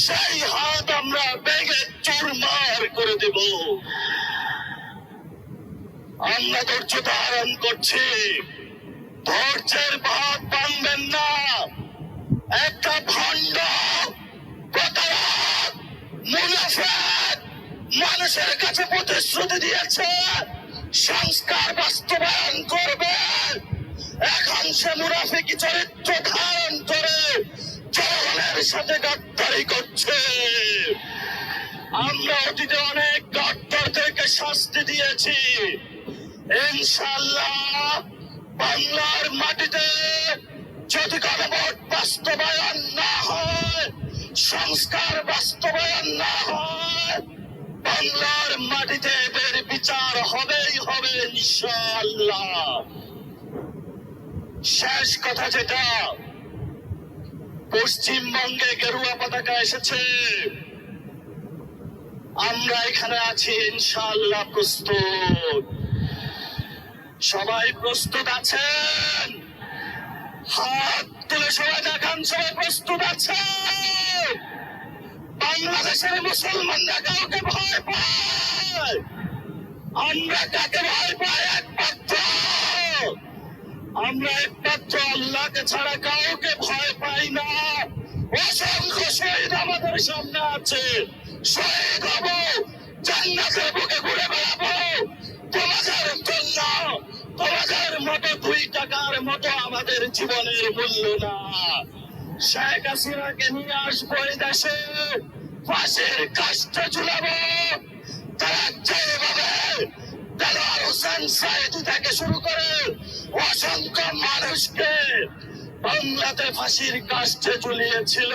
সেই হাত আমরা ভেঙে চুরমার করে দেব। আমরা ধৈর্য ধারণ করছি, ধৈর্যের ভাত ভাঙবেন না। একটা ভণ্ড প্রতারক মুনাফিক মানুষের কাছে প্রতিশ্রুতি দিয়েছে সংস্কার বাস্তবায়ন করবে, এখন সে মুনাফিকি চরিত্র ধারণ করে জনগণের সাথে গাদ্দারি করছে। আমরা অতীতে অনেক গাদ্দারদেরকে শাস্তি দিয়েছি। ইনশাআল্লাহ বাংলার মাটিতে যদি গণভোট বাস্তবায়ন না হয়, সংস্কার বাস্তবায়ন না হয়, বাংলার মাটিতে এদের বিচার হবেই হবে ইনশাআল্লাহ। শেষ কথা যেটা, পশ্চিমবঙ্গে গেরুয়া পতাকা এসেছে, আমরা এখানে আছি ইনশাআল্লাহ প্রস্তুত। সবাই প্রস্তুত আছেন? হাত তুলে সবাই দেখান, সবাই প্রস্তুত আছে? বাংলাদেশের মুসলমানরা কাউকে ভয় পায়? আমরা কাকে ভয় পাই? একমাত্র আমরা একমাত্র আল্লাহকে ছাড়া কাউকে ভয় পাই না। অসংখ্য শহীদ আমাদের সামনে আছে, শহীদ হব, জান্নাতের বুকে ঘুরে বেড়াবো। তোমাদের জন্য, তোমাদের মতো 2 টাকার মতো আমাদের জীবনের মূল্য না। শেখ হাসিনাকে নিয়ে আসবো এই দেশে, ফাঁসির কাস্টে ঝুলাবো। তারা যেভাবে দেলোয়ার হোসেন সাইদি থেকে শুরু করে অসংখ্য মানুষকে বাংলাতে ফাঁসির কাস্টে ঝুলিয়েছিল,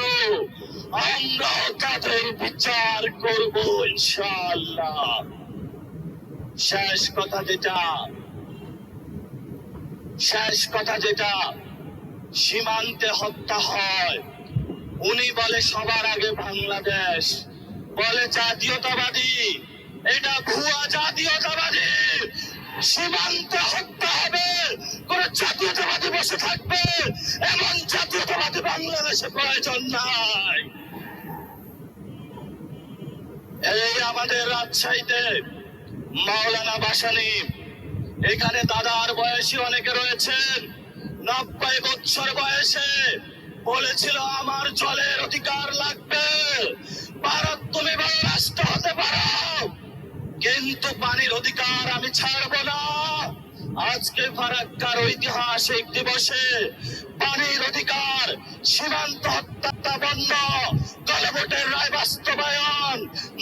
আমরাও তাদের বিচার করব ইনশাআল্লাহ। শেষ কথা যেটা, সীমান্তে হত্যা হয়, উনি বলে সবার আগে বাংলাদেশ, বলে জাতীয়তাবাদী, এটা ভুয়া জাতীয়তাবাদী। সীমান্তে হত্যা হবে, কোন জাতীয়তাবাদী বসে থাকবে, এমন জাতীয়তাবাদী বাংলাদেশে প্রয়োজন নাই। এই আমাদের রাজশাহীতে মাওলানা ভাসানী, এখানে দাদার বয়সী অনেকে রয়েছেন, 90 বছর বয়সে বলেছিল আমার জলের অধিকার লাগবে, ভারত তুমি বড় রাষ্ট্র হতে পারো, কিন্তু পানির অধিকার আমি ছাড়বো না। আজকে ফারাক্কার ঐতিহাসিক দিবসে পানির অধিকার, সীমান্ত হত্যা বন্ধ, গণভোটের রায় বাস্তবায়ন,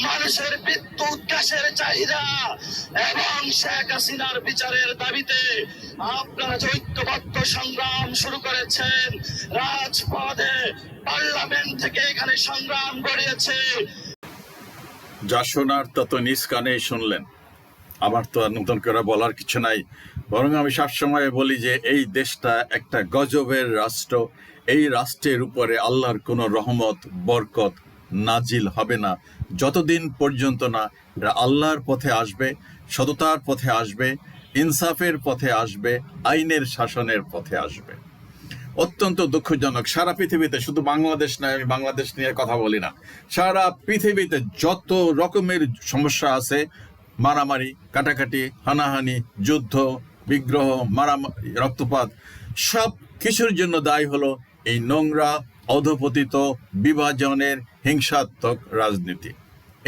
মানুষের বিদ্যুৎ গ্যাসের চাহিদা এবং শেখ হাসিনার বিচারের দাবিতে আপনারা যে ঐক্যবদ্ধ সংগ্রাম শুরু করেছেন, রাজপথে পার্লামেন্ট থেকে এখানে সংগ্রাম গড়িয়েছে। যা শোনার তা তো নিজ কানেই শুনলেন। আমার তো আর নতুন করে বলার কিছু নাই, বরং আমি সবসময় বলি যে এই দেশটা একটা গজবের রাষ্ট্র। এই রাষ্ট্রের উপরে আল্লাহর কোনো রহমত বরকত নাজিল হবে না যতদিন পর্যন্ত না এরা আল্লাহর পথে আসবে, সততার পথে আসবে, ইনসাফের পথে আসবে, আইনের শাসনের পথে আসবে। অত্যন্ত দুঃখজনক, সারা পৃথিবীতে, শুধু বাংলাদেশ নয়, আমি বাংলাদেশ নিয়ে কথা বলি না, সারা পৃথিবীতে যত রকমের সমস্যা আছে, মারামারি, কাটাকাটি, হানাহানি, যুদ্ধ, বিগ্রহ, মারামারি, রক্তপাত, সব কিছুর জন্য দায়ী হলো এই নোংরা, অধপতিত, বিভাজনের, হিংসাত্মক রাজনীতি।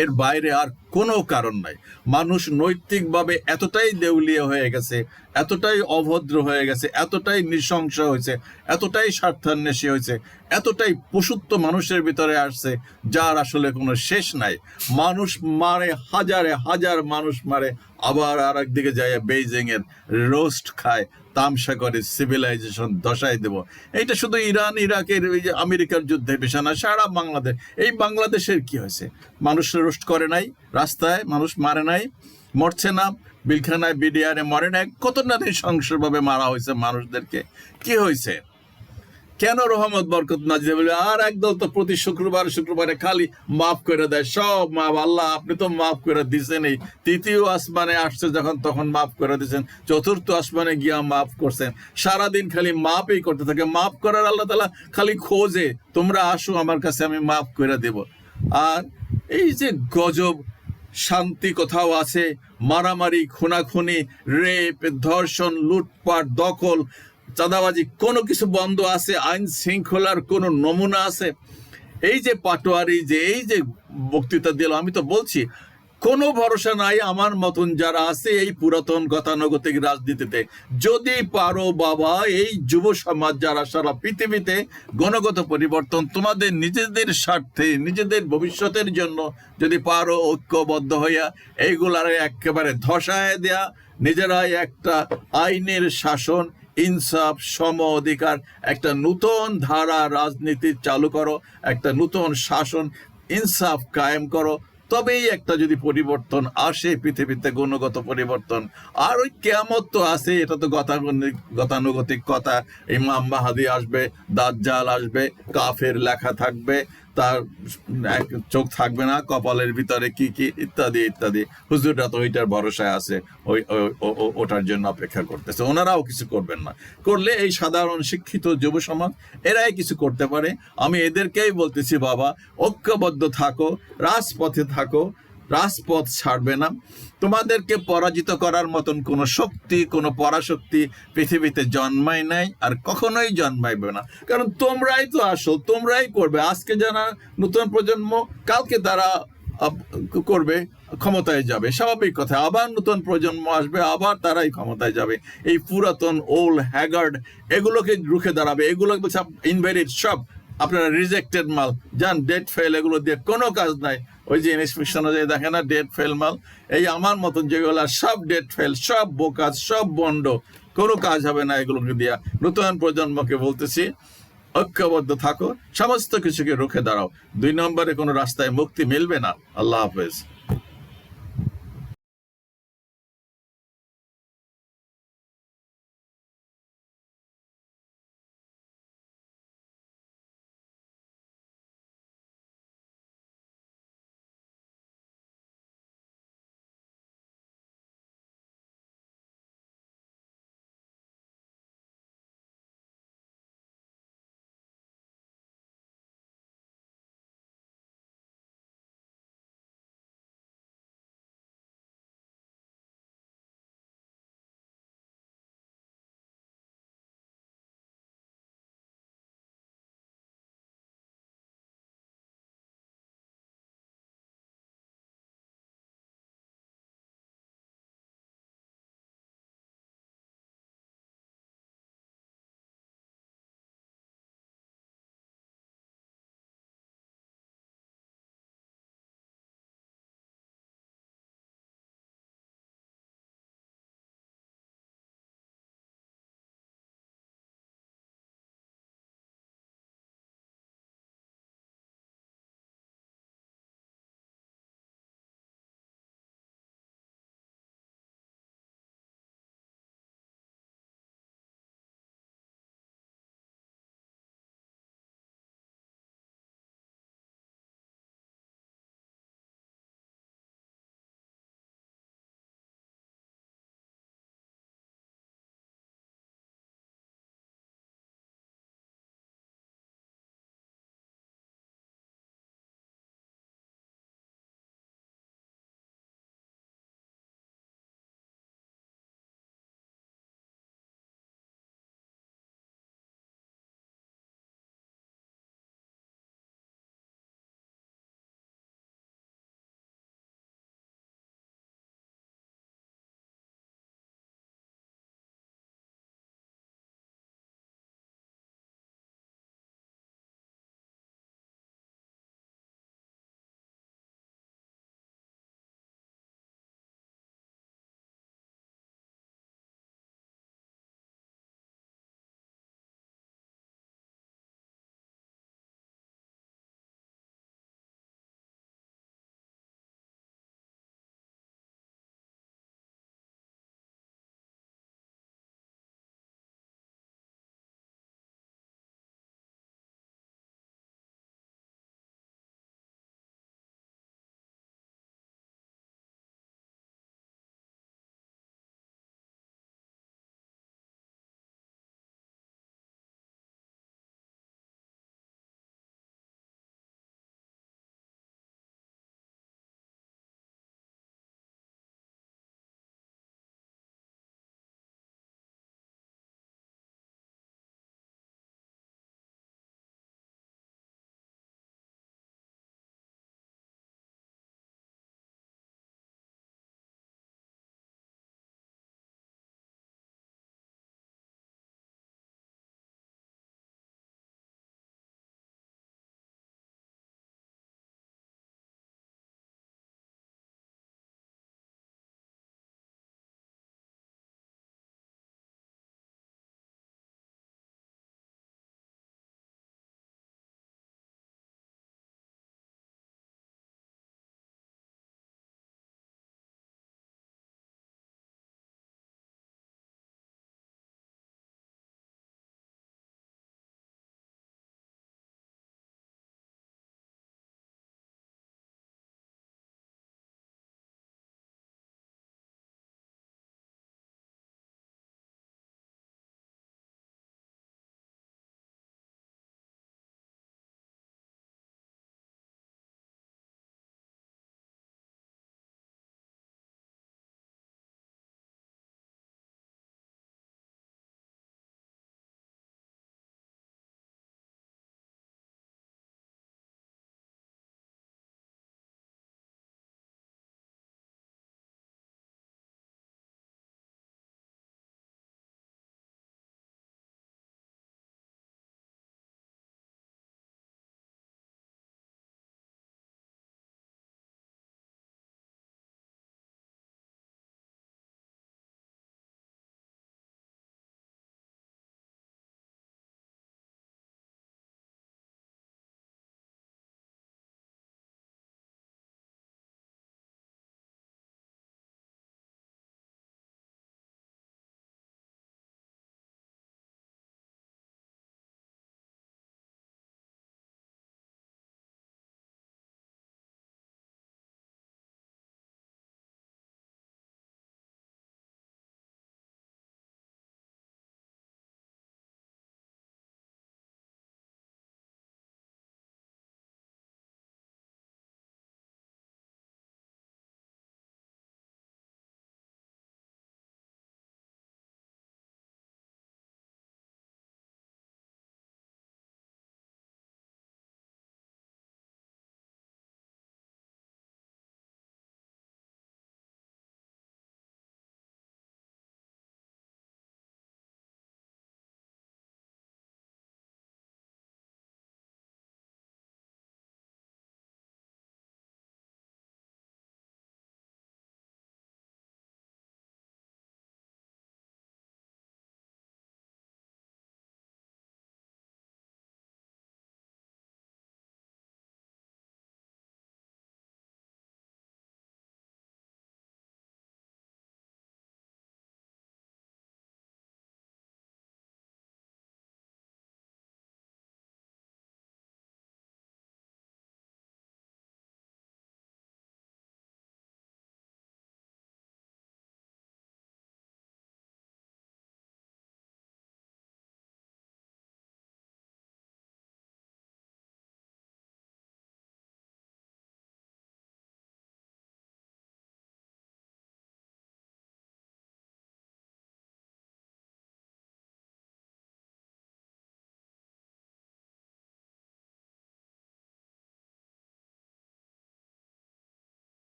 এর বাইরে আর কোনো কারণ নাই। মানুষ নৈতিকভাবে এতটাই দেউলিয়া হয়ে গেছে, এতটাই অভদ্র হয়ে গেছে, এতটাই নৃশংস হয়েছে, এতটাই স্বার্থান্বেষী হয়েছে, এতটাই পশুত্ব মানুষের ভিতরে আসছে, যার আসলে কোনো শেষ নাই। মানুষ মারে, হাজারে হাজার মানুষ মারে, আবার আর একদিকে যায় বেইজিং এর রোস্ট খায়, তামসা করে, সিভিলাইজেশন দশাই দেব। এইটা শুধু ইরান ইরাকের ওই যে আমেরিকার যুদ্ধের বিষয় না, সারা বাংলাদেশ। এই বাংলাদেশের কি হয়েছে? মানুষ রোস্ট করে নাই, রাস্তায় মানুষ মারে নাই, মরছে না, বিলখানায় বিডিআরে মরে নাই, কত না নৃশংসভাবে মারা হয়েছে মানুষদেরকে। কি হয়েছে? কেন রহমত বরকত নাজিল হবে? আর একদল তো প্রতি শুক্রবারে খালি মাফ করে দেয়, সব মাফ। আল্লাহ আপনি তো মাফ করে দিচ্ছেন, এই তৃতীয় আসমানে আসছে যখন তখন মাফ করে দিচ্ছেন, চতুর্থ আসমানে গিয়া মাফ করছেন। সারাদিন খালি মাফই করতে থাকে, মাফ করার আল্লাহ তাআলা খালি খোঁজে, তোমরা আসো আমার কাছে, আমি মাফ করে দেব। আর এই যে গজব, শান্তি কোথাও আছে? মারামারি, খুনাখুনি, রেপ, ধর্ষণ, লুটপাট, দখল, চাঁদাবাজি, কোনো কিছু বন্ধ আছে? আইন শৃঙ্খলার কোনো নমুনা আছে? এই যে পাটোয়ারি, যে এই যে বক্তৃতা দিল, আমি তো বলছি কোনো ভরসা নাই আমার মতন যারা আছে এই পুরাতন গতানুগতিক রাজনীতিতে। যদি পারো বাবা, এই যুব সমাজ যারা সারা পৃথিবীতে গণগত পরিবর্তন, তোমাদের নিজেদের স্বার্থে, নিজেদের ভবিষ্যতের জন্য যদি পারো ঐক্যবদ্ধ হইয়া এইগুলার একেবারে ধসায় দেয়া, নিজেরাই একটা আইনের শাসন, ইনসাফ, সম অধিকার, একটা নূতন ধারা রাজনীতি চালু করো, একটা নূতন শাসন, ইনসাফ কায়েম করো, তবেই একটা যদি পরিবর্তন আসে পৃথিবীতে, গুণগত পরিবর্তন। আর ওই কিয়ামত তো আছে, এটা তো গতানুগতিক কথা। ইমাম মাহাদি আসবে, দাজ্জাল আসবে, কাফের লেখা থাকবে, তার চোখ থাকবে না, কপালের ভিতরে কি কি ইত্যাদি ইত্যাদি। হুজুররা তো ওইটার ভরসায় আছে, ওটার জন্য অপেক্ষা করতেছে। ওনারাও কিছু করবেন না, করলে এই সাধারণ শিক্ষিত যুব সমাজ এরাই কিছু করতে পারে। আমি এদেরকেই বলতেছি, বাবা ঐক্যবদ্ধ থাকো, রাজপথে থাকো, রাজপথ ছাড়বে না। তোমাদেরকে পরাজিত করার মতন কোনো শক্তি, কোনো পরাশক্তি পৃথিবীতে জন্মায় নাই, আর কখনোই জন্মাইবে না। কারণ তোমরাই তো আসল, তোমরাই করবে। আজকে যারা নতুন প্রজন্ম, কালকে তারা করবে, ক্ষমতায় যাবে, স্বাভাবিক কথা। আবার নতুন প্রজন্ম আসবে, আবার তারাই ক্ষমতায় যাবে। এই পুরাতন ওল্ড হ্যাগার্ড এগুলোকে রুখে দাঁড়াবে। এগুলো বলছে ইনভ্যালিড, সব আপনারা রিজেক্টেড মাল, যান ডেট ফেল, এগুলো দিয়ে কোনো কাজ নাই। ওই যে ইনস্পেকশন দেখে না, ডেট ফেল মাল। এই আমার মতন যেগুলো সব ডেট ফেল, সব বোকাজ, সব বন্ড, কোনো কাজ হবে না এগুলোকে দিয়া। নতুন প্রজন্মকে বলতেছি, ঐক্যবদ্ধ থাকো, সমস্ত কিছুকে রুখে দাঁড়াও। 2 নম্বরে কোনো রাস্তায় মুক্তি মিলবে না। আল্লাহ হাফেজ।